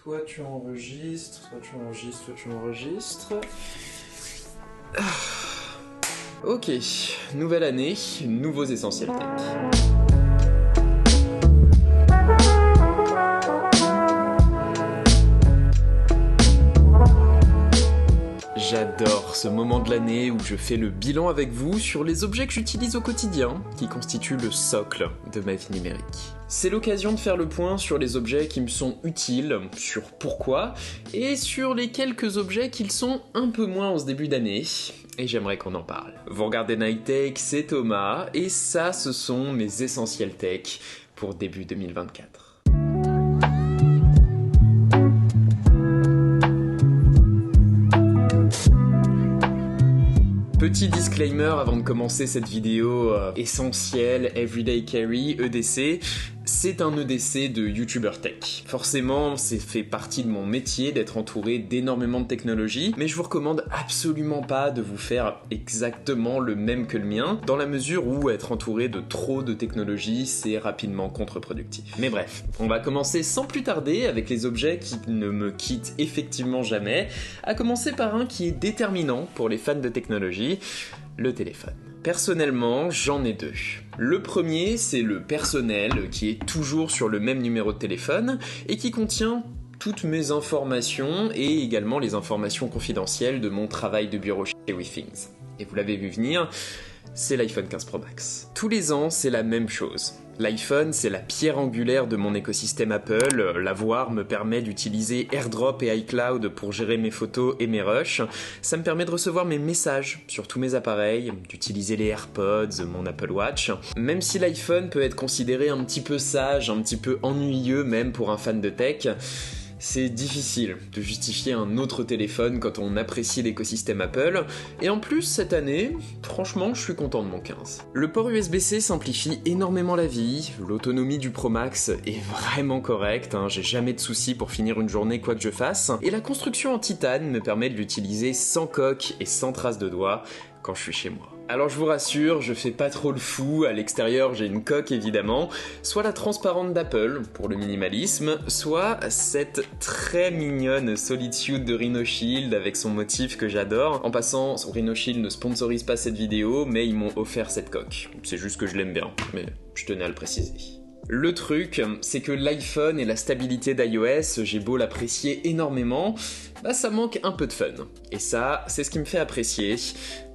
Toi tu enregistres, toi tu enregistres, toi tu enregistres. Ok, nouvelle année, nouveaux essentiels tech. J'adore ce moment de l'année où je fais le bilan avec vous sur les objets que j'utilise au quotidien, qui constituent le socle de ma vie numérique. C'est l'occasion de faire le point sur les objets qui me sont utiles, sur pourquoi, et sur les quelques objets qui le sont un peu moins en ce début d'année, et j'aimerais qu'on en parle. Vous regardez Night Tech, c'est Thomas, et ça, ce sont mes essentiels tech pour début 2024. Petit disclaimer avant de commencer cette vidéo essentielle, Everyday Carry, EDC. C'est un EDC de YouTuber Tech. Forcément, c'est fait partie de mon métier d'être entouré d'énormément de technologies, mais je vous recommande absolument pas de vous faire exactement le même que le mien, dans la mesure où être entouré de trop de technologies, c'est rapidement contre-productif. Mais bref, on va commencer sans plus tarder avec les objets qui ne me quittent effectivement jamais, à commencer par un qui est déterminant pour les fans de technologie, le téléphone. Personnellement, j'en ai deux. Le premier, c'est le personnel, qui est toujours sur le même numéro de téléphone et qui contient toutes mes informations et également les informations confidentielles de mon travail de bureau chez WeThings. Et vous l'avez vu venir, c'est l'iPhone 15 Pro Max. Tous les ans, c'est la même chose. L'iPhone, c'est la pierre angulaire de mon écosystème Apple. L'avoir me permet d'utiliser AirDrop et iCloud pour gérer mes photos et mes rushs. Ça me permet de recevoir mes messages sur tous mes appareils, d'utiliser les AirPods, mon Apple Watch. Même si l'iPhone peut être considéré un petit peu sage, un petit peu ennuyeux même pour un fan de tech, c'est difficile de justifier un autre téléphone quand on apprécie l'écosystème Apple, et en plus cette année, franchement je suis content de mon 15. Le port USB-C simplifie énormément la vie, l'autonomie du Pro Max est vraiment correcte, j'ai jamais de soucis pour finir une journée quoi que je fasse, et la construction en titane me permet de l'utiliser sans coque et sans trace de doigts quand je suis chez moi. Alors je vous rassure, je fais pas trop le fou, à l'extérieur j'ai une coque évidemment, soit la transparente d'Apple pour le minimalisme, soit cette très mignonne Solitude de Rhino Shield avec son motif que j'adore. En passant, Rhino Shield ne sponsorise pas cette vidéo, mais ils m'ont offert cette coque. C'est juste que je l'aime bien, mais je tenais à le préciser. Le truc, c'est que l'iPhone et la stabilité d'iOS, j'ai beau l'apprécier énormément, ça manque un peu de fun. Et ça, c'est ce qui me fait apprécier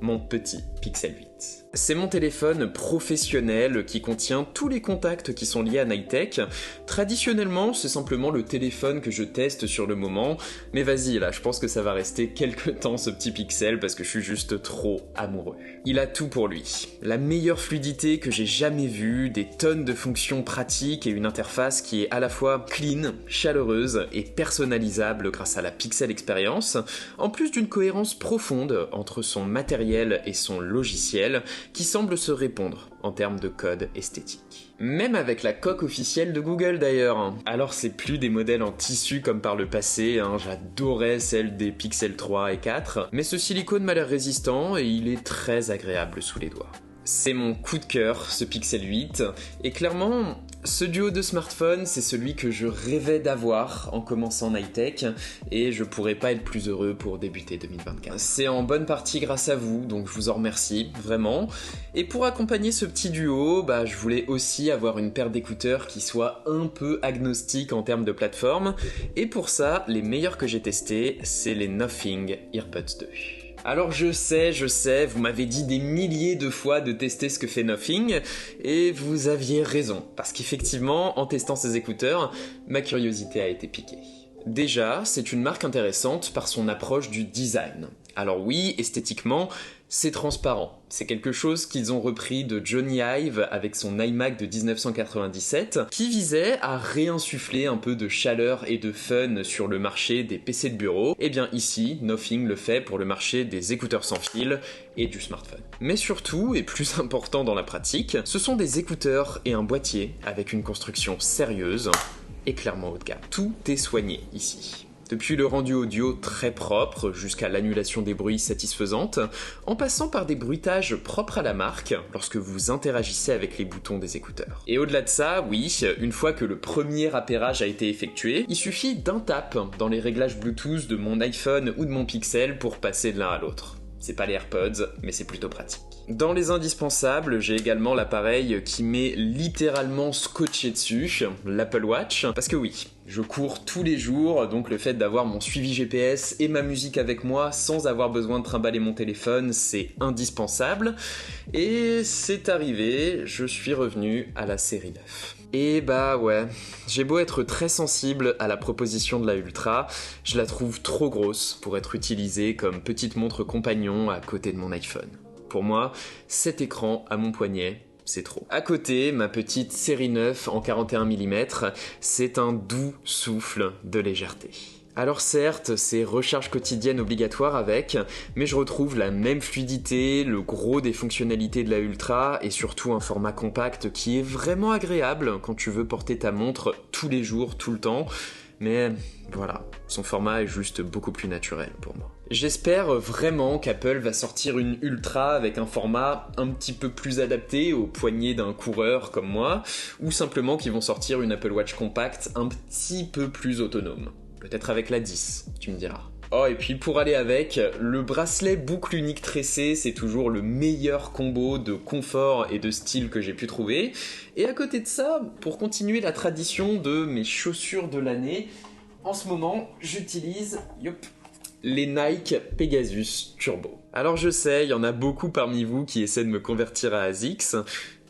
mon petit Pixel 8. C'est mon téléphone professionnel qui contient tous les contacts qui sont liés à Night Tech. Traditionnellement, c'est simplement le téléphone que je teste sur le moment, mais vas-y là, je pense que ça va rester quelques temps ce petit Pixel parce que je suis juste trop amoureux. Il a tout pour lui. La meilleure fluidité que j'ai jamais vue, des tonnes de fonctions pratiques et une interface qui est à la fois clean, chaleureuse et personnalisable grâce à la Pixel Experience, en plus d'une cohérence profonde entre son matériel et son logiciel, qui semble se répondre en termes de code esthétique. Même avec la coque officielle de Google d'ailleurs. Alors c'est plus des modèles en tissu comme par le passé, j'adorais celle des Pixel 3 et 4, mais ce silicone m'a l'air résistant et il est très agréable sous les doigts. C'est mon coup de cœur, ce Pixel 8, et clairement, ce duo de smartphones, c'est celui que je rêvais d'avoir en commençant Night Tech, et je pourrais pas être plus heureux pour débuter 2024. C'est en bonne partie grâce à vous, donc je vous en remercie, vraiment. Et pour accompagner ce petit duo, je voulais aussi avoir une paire d'écouteurs qui soit un peu agnostique en termes de plateforme, et pour ça, les meilleurs que j'ai testés, c'est les Nothing Earbuds 2. Alors je sais, vous m'avez dit des milliers de fois de tester ce que fait Nothing, et vous aviez raison, parce qu'effectivement, en testant ces écouteurs, ma curiosité a été piquée. Déjà, c'est une marque intéressante par son approche du design. Alors oui, esthétiquement, c'est transparent. C'est quelque chose qu'ils ont repris de Johnny Ive avec son iMac de 1997, qui visait à réinsuffler un peu de chaleur et de fun sur le marché des PC de bureau. Et bien ici, Nothing le fait pour le marché des écouteurs sans fil et du smartphone. Mais surtout, et plus important dans la pratique, ce sont des écouteurs et un boîtier avec une construction sérieuse et clairement haut de gamme. Tout est soigné ici. Depuis le rendu audio très propre jusqu'à l'annulation des bruits satisfaisante, en passant par des bruitages propres à la marque lorsque vous interagissez avec les boutons des écouteurs. Et au-delà de ça, oui, une fois que le premier appairage a été effectué, il suffit d'un tap dans les réglages Bluetooth de mon iPhone ou de mon Pixel pour passer de l'un à l'autre. C'est pas les AirPods, mais c'est plutôt pratique. Dans les indispensables, j'ai également l'appareil qui m'est littéralement scotché dessus, l'Apple Watch, parce que oui, je cours tous les jours, donc le fait d'avoir mon suivi GPS et ma musique avec moi sans avoir besoin de trimballer mon téléphone, c'est indispensable. Et c'est arrivé, je suis revenu à la série 9. Et bah ouais, j'ai beau être très sensible à la proposition de la Ultra, je la trouve trop grosse pour être utilisée comme petite montre compagnon à côté de mon iPhone. Pour moi, cet écran à mon poignet, c'est trop. À côté, ma petite série 9 en 41 mm, c'est un doux souffle de légèreté. Alors certes, c'est recharge quotidienne obligatoire avec, mais je retrouve la même fluidité, le gros des fonctionnalités de la Ultra et surtout un format compact qui est vraiment agréable quand tu veux porter ta montre tous les jours, tout le temps. Mais voilà, son format est juste beaucoup plus naturel pour moi. J'espère vraiment qu'Apple va sortir une Ultra avec un format un petit peu plus adapté aux poignets d'un coureur comme moi, ou simplement qu'ils vont sortir une Apple Watch compacte un petit peu plus autonome. Peut-être avec la 10, tu me diras. Oh, et puis pour aller avec, le bracelet boucle unique tressé, c'est toujours le meilleur combo de confort et de style que j'ai pu trouver. Et à côté de ça, pour continuer la tradition de mes chaussures de l'année, en ce moment, j'utilise les Nike Pegasus Turbo. Alors je sais, il y en a beaucoup parmi vous qui essaient de me convertir à ASICS,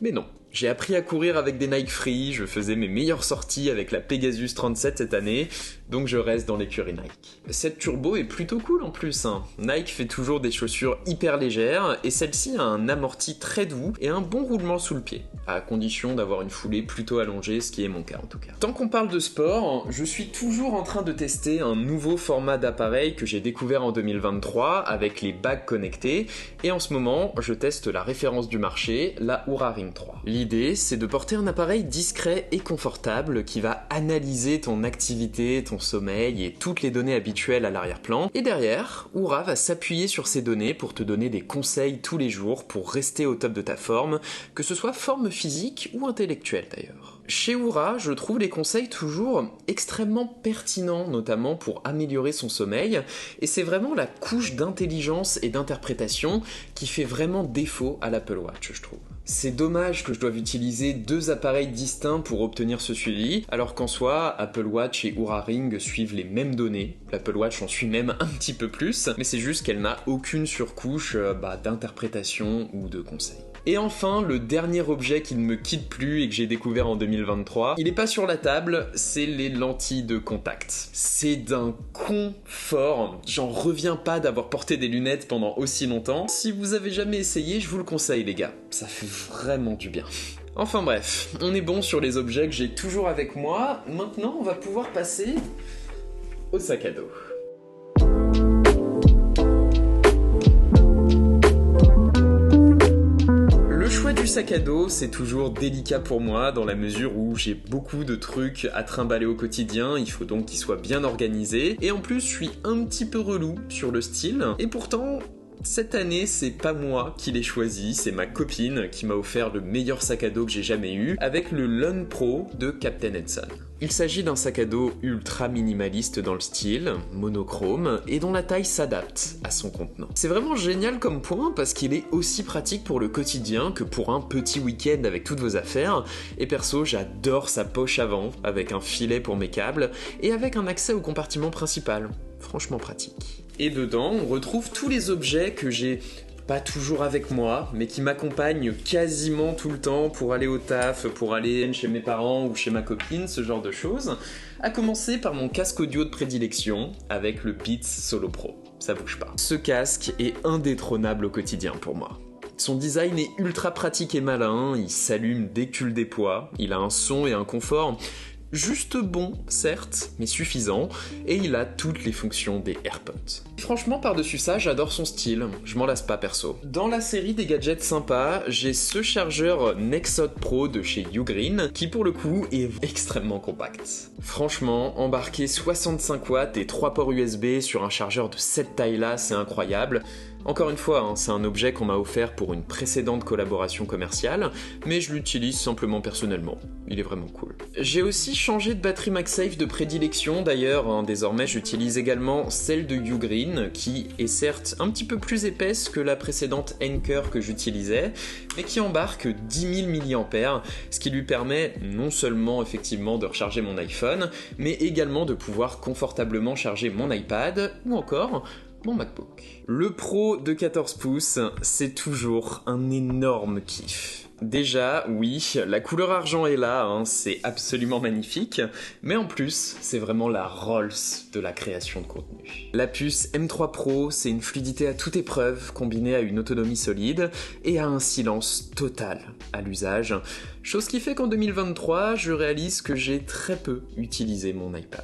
mais non. J'ai appris à courir avec des Nike Free, je faisais mes meilleures sorties avec la Pegasus 37 cette année, donc je reste dans l'écurie Nike. Cette turbo est plutôt cool en plus, hein. Nike fait toujours des chaussures hyper légères, et celle-ci a un amorti très doux et un bon roulement sous le pied, à condition d'avoir une foulée plutôt allongée, ce qui est mon cas en tout cas. Tant qu'on parle de sport, je suis toujours en train de tester un nouveau format d'appareil que j'ai découvert en 2023 avec les bagues connectées, et en ce moment, je teste la référence du marché, la Oura Ring 3. L'idée, c'est de porter un appareil discret et confortable qui va analyser ton activité, ton sommeil et toutes les données habituelles à l'arrière-plan. Et derrière, Oura va s'appuyer sur ces données pour te donner des conseils tous les jours pour rester au top de ta forme, que ce soit forme physique ou intellectuelle d'ailleurs. Chez Oura, je trouve les conseils toujours extrêmement pertinents, notamment pour améliorer son sommeil, et c'est vraiment la couche d'intelligence et d'interprétation qui fait vraiment défaut à l'Apple Watch, je trouve. C'est dommage que je doive utiliser deux appareils distincts pour obtenir ce suivi, alors qu'en soi, Apple Watch et Oura Ring suivent les mêmes données. L'Apple Watch en suit même un petit peu plus, mais c'est juste qu'elle n'a aucune surcouche d'interprétation ou de conseil. Et enfin, le dernier objet qui ne me quitte plus et que j'ai découvert en 2023, il est pas sur la table, c'est les lentilles de contact. C'est d'un confort, j'en reviens pas d'avoir porté des lunettes pendant aussi longtemps. Si vous avez jamais essayé, je vous le conseille les gars, ça fait vraiment du bien. Enfin bref, on est bon sur les objets que j'ai toujours avec moi, maintenant on va pouvoir passer au sac à dos. Le choix du sac à dos, c'est toujours délicat pour moi dans la mesure où j'ai beaucoup de trucs à trimballer au quotidien, il faut donc qu'il soit bien organisé, et en plus je suis un petit peu relou sur le style, et pourtant cette année, c'est pas moi qui l'ai choisi, c'est ma copine qui m'a offert le meilleur sac à dos que j'ai jamais eu avec le Lone Pro de Captain Hudson. Il s'agit d'un sac à dos ultra minimaliste dans le style, monochrome, et dont la taille s'adapte à son contenant. C'est vraiment génial comme point parce qu'il est aussi pratique pour le quotidien que pour un petit week-end avec toutes vos affaires, et perso, j'adore sa poche avant, avec un filet pour mes câbles, et avec un accès au compartiment principal. Franchement pratique. Et dedans, on retrouve tous les objets que j'ai pas toujours avec moi, mais qui m'accompagnent quasiment tout le temps pour aller au taf, pour aller chez mes parents ou chez ma copine, ce genre de choses. À commencer par mon casque audio de prédilection avec le Beats Solo Pro. Ça bouge pas. Ce casque est indétrônable au quotidien pour moi. Son design est ultra pratique et malin, il s'allume dès que tu le déploies, il a un son et un confort juste bon, certes, mais suffisant, et il a toutes les fonctions des AirPods. Franchement, par-dessus ça, j'adore son style, je m'en lasse pas perso. Dans la série des gadgets sympas, j'ai ce chargeur Nexod Pro de chez Ugreen, qui pour le coup est extrêmement compact. Franchement, embarquer 65 watts et 3 ports USB sur un chargeur de cette taille-là, c'est incroyable. Encore une fois, c'est un objet qu'on m'a offert pour une précédente collaboration commerciale, mais je l'utilise simplement personnellement. Il est vraiment cool. J'ai aussi changé de batterie MagSafe de prédilection d'ailleurs, désormais j'utilise également celle de Ugreen, qui est certes un petit peu plus épaisse que la précédente Anker que j'utilisais, mais qui embarque 10 000 mAh, ce qui lui permet non seulement effectivement de recharger mon iPhone, mais également de pouvoir confortablement charger mon iPad, ou encore mon MacBook. Le Pro de 14 pouces, c'est toujours un énorme kiff. Déjà, oui, la couleur argent est là, c'est absolument magnifique, mais en plus, c'est vraiment la Rolls de la création de contenu. La puce M3 Pro, c'est une fluidité à toute épreuve, combinée à une autonomie solide, et à un silence total à l'usage, chose qui fait qu'en 2023, je réalise que j'ai très peu utilisé mon iPad.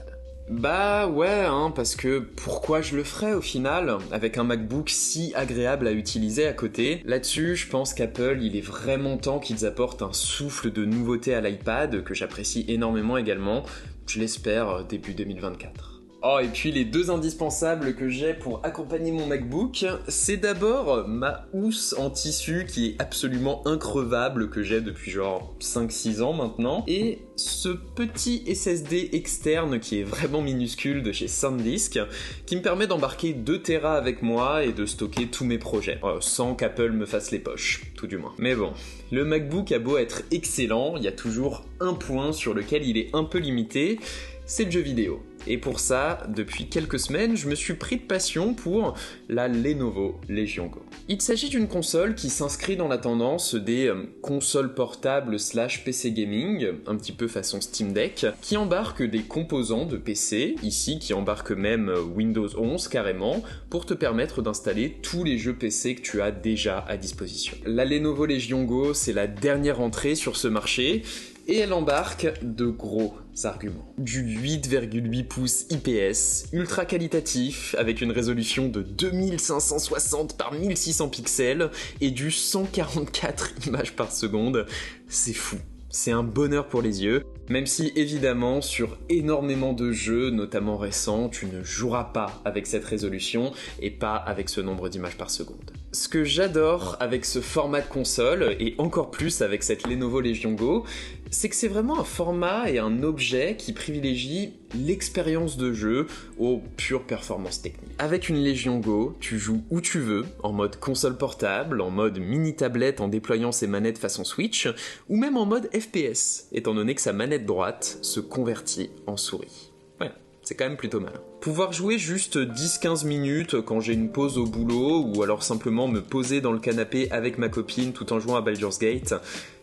Bah ouais, parce que pourquoi je le ferais au final, avec un MacBook si agréable à utiliser à côté. Là-dessus, je pense qu'Apple, il est vraiment temps qu'ils apportent un souffle de nouveauté à l'iPad, que j'apprécie énormément également, je l'espère début 2024. Oh, et puis les deux indispensables que j'ai pour accompagner mon MacBook, c'est d'abord ma housse en tissu qui est absolument increvable, que j'ai depuis genre 5-6 ans maintenant, et ce petit SSD externe qui est vraiment minuscule de chez SanDisk, qui me permet d'embarquer 2 Tera avec moi et de stocker tous mes projets, sans qu'Apple me fasse les poches, tout du moins. Mais bon, le MacBook a beau être excellent, il y a toujours un point sur lequel il est un peu limité, c'est le jeu vidéo. Et pour ça, depuis quelques semaines, je me suis pris de passion pour la Lenovo Legion Go. Il s'agit d'une console qui s'inscrit dans la tendance des consoles portables / PC gaming, un petit peu façon Steam Deck, qui embarquent des composants de PC, ici qui embarquent même Windows 11 carrément, pour te permettre d'installer tous les jeux PC que tu as déjà à disposition. La Lenovo Legion Go, c'est la dernière entrée sur ce marché, et elle embarque de gros arguments. Du 8,8 pouces IPS, ultra qualitatif, avec une résolution de 2560 par 1600 pixels et du 144 images par seconde, c'est fou. C'est un bonheur pour les yeux, même si évidemment sur énormément de jeux, notamment récents, tu ne joueras pas avec cette résolution et pas avec ce nombre d'images par seconde. Ce que j'adore avec ce format de console, et encore plus avec cette Lenovo Legion Go, c'est que c'est vraiment un format et un objet qui privilégie l'expérience de jeu aux pures performances techniques. Avec une Legion Go, tu joues où tu veux, en mode console portable, en mode mini-tablette en déployant ses manettes façon Switch, ou même en mode FPS, étant donné que sa manette droite se convertit en souris. Voilà, c'est quand même plutôt malin. Pouvoir jouer juste 10-15 minutes quand j'ai une pause au boulot, ou alors simplement me poser dans le canapé avec ma copine tout en jouant à Baldur's Gate,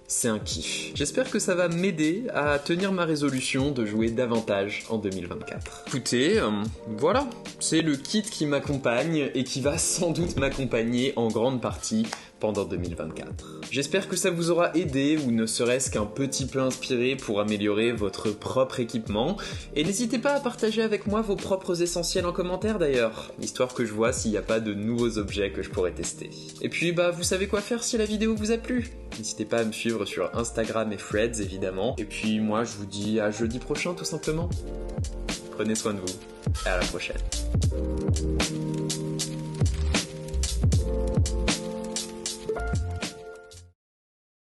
c'est un kiff. J'espère que ça va m'aider à tenir ma résolution de jouer davantage en 2024. Écoutez, voilà, c'est le kit qui m'accompagne et qui va sans doute m'accompagner en grande partie pendant 2024. J'espère que ça vous aura aidé ou ne serait-ce qu'un petit peu inspiré pour améliorer votre propre équipement. Et n'hésitez pas à partager avec moi vos propres essentiels en commentaire d'ailleurs, histoire que je vois s'il n'y a pas de nouveaux objets que je pourrais tester. Et puis vous savez quoi faire si la vidéo vous a plu. N'hésitez pas à me suivre sur Instagram et Threads évidemment. Et puis moi je vous dis à jeudi prochain tout simplement. Prenez soin de vous. À la prochaine.